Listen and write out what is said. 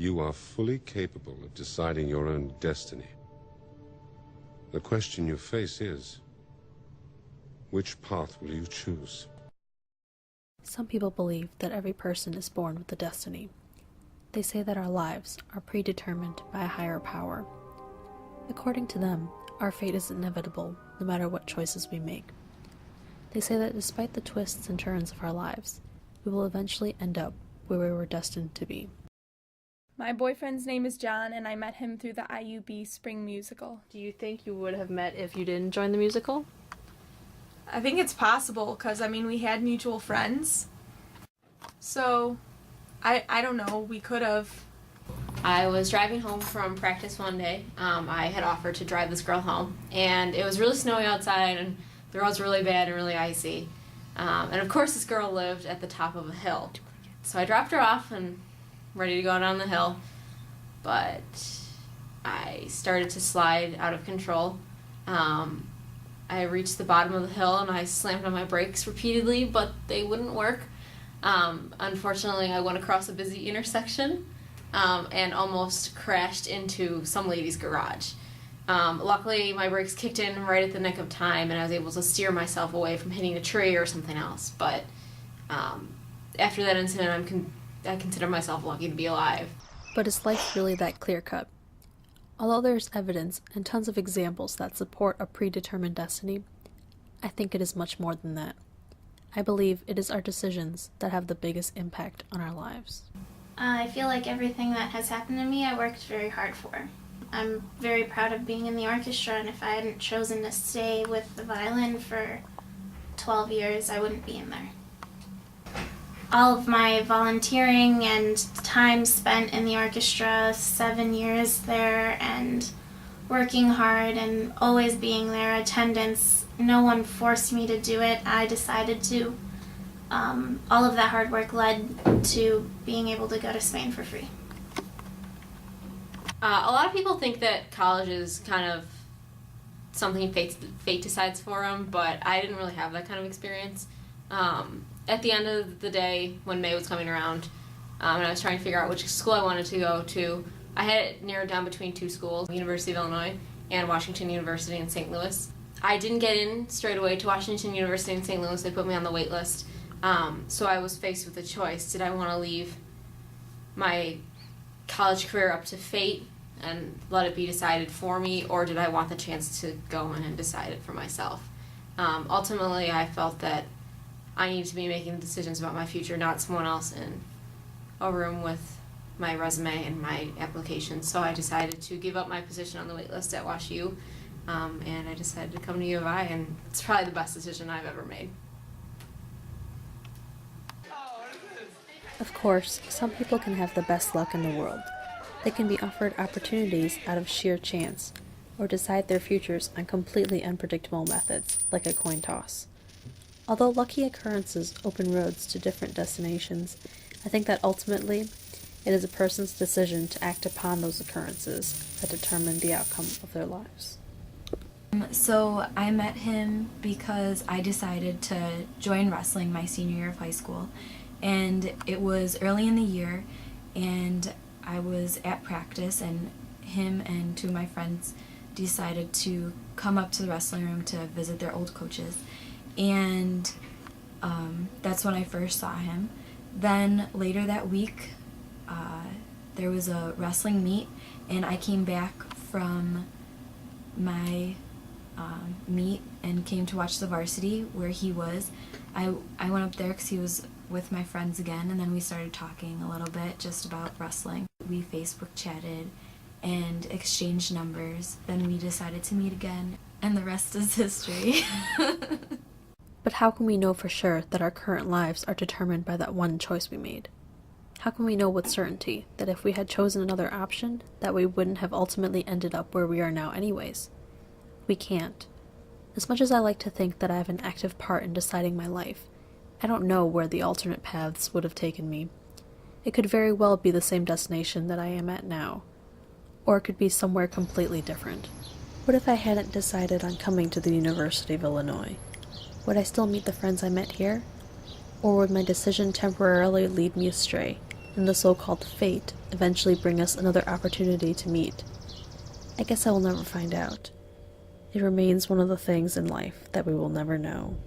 You are fully capable of deciding your own destiny. The question you face is, which path will you choose? Some people believe that every person is born with a destiny. They say that our lives are predetermined by a higher power. According to them, our fate is inevitable no matter what choices we make. They say that despite the twists and turns of our lives, we will eventually end up where we were destined to be. My boyfriend's name is John, and I met him through the IUB Spring Musical. Do you think you would have met if you didn't join the musical? I think it's possible, because, we had mutual friends. So, I don't know, we could have. I was driving home from practice one day. I had offered to drive this girl home, and it was really snowy outside, and the roads were really bad and really icy. And of course this girl lived at the top of a hill. So I dropped her off and ready to go down the hill, but I started to slide out of control. I reached the bottom of the hill and I slammed on my brakes repeatedly, but they wouldn't work. Unfortunately, I went across a busy intersection and almost crashed into some lady's garage. Luckily, my brakes kicked in right at the nick of time, and I was able to steer myself away from hitting a tree or something else. But after that incident, I consider myself lucky to be alive. But is life really that clear-cut? Although there's evidence and tons of examples that support a predetermined destiny, I think it is much more than that. I believe it is our decisions that have the biggest impact on our lives. I feel like everything that has happened to me, I worked very hard for. I'm very proud of being in the orchestra, and if I hadn't chosen to stay with the violin for 12 years, I wouldn't be in there. All of my volunteering and time spent in the orchestra, 7 years there, and working hard and always being there, attendance, no one forced me to do it, I decided to. All of that hard work led to being able to go to Spain for free. A lot of people think that college is kind of something fate decides for them, but I didn't really have that kind of experience. At the end of the day, when May was coming around, and I was trying to figure out which school I wanted to go to, I had it narrowed down between two schools, University of Illinois and Washington University in St. Louis. I didn't get in straight away to Washington University in St. Louis. They put me on the wait list. So I was faced with a choice. Did I want to leave my college career up to fate and let it be decided for me, or did I want the chance to go in and decide it for myself? Ultimately, I felt that I needed to be making decisions about my future, not someone else in a room with my resume and my application. So I decided to give up my position on the wait list at WashU, and I decided to come to U of I, and it's probably the best decision I've ever made. Of course, some people can have the best luck in the world. They can be offered opportunities out of sheer chance, or decide their futures on completely unpredictable methods, like a coin toss. Although lucky occurrences open roads to different destinations, I think that ultimately, it is a person's decision to act upon those occurrences that determine the outcome of their lives. So I met him because I decided to join wrestling my senior year of high school. And it was early in the year, and I was at practice, and him and two of my friends decided to come up to the wrestling room to visit their old coaches. And that's when I first saw him. Then later that week, there was a wrestling meet, and I came back from my meet and came to watch the varsity where he was. I went up there because he was with my friends again, and then we started talking a little bit just about wrestling. We Facebook chatted and exchanged numbers. Then we decided to meet again, and the rest is history. But how can we know for sure that our current lives are determined by that one choice we made? How can we know with certainty that if we had chosen another option, that we wouldn't have ultimately ended up where we are now anyways? We can't. As much as I like to think that I have an active part in deciding my life, I don't know where the alternate paths would have taken me. It could very well be the same destination that I am at now, or it could be somewhere completely different. What if I hadn't decided on coming to the University of Illinois? Would I still meet the friends I met here? Or would my decision temporarily lead me astray and the so-called fate eventually bring us another opportunity to meet? I guess I will never find out. It remains one of the things in life that we will never know.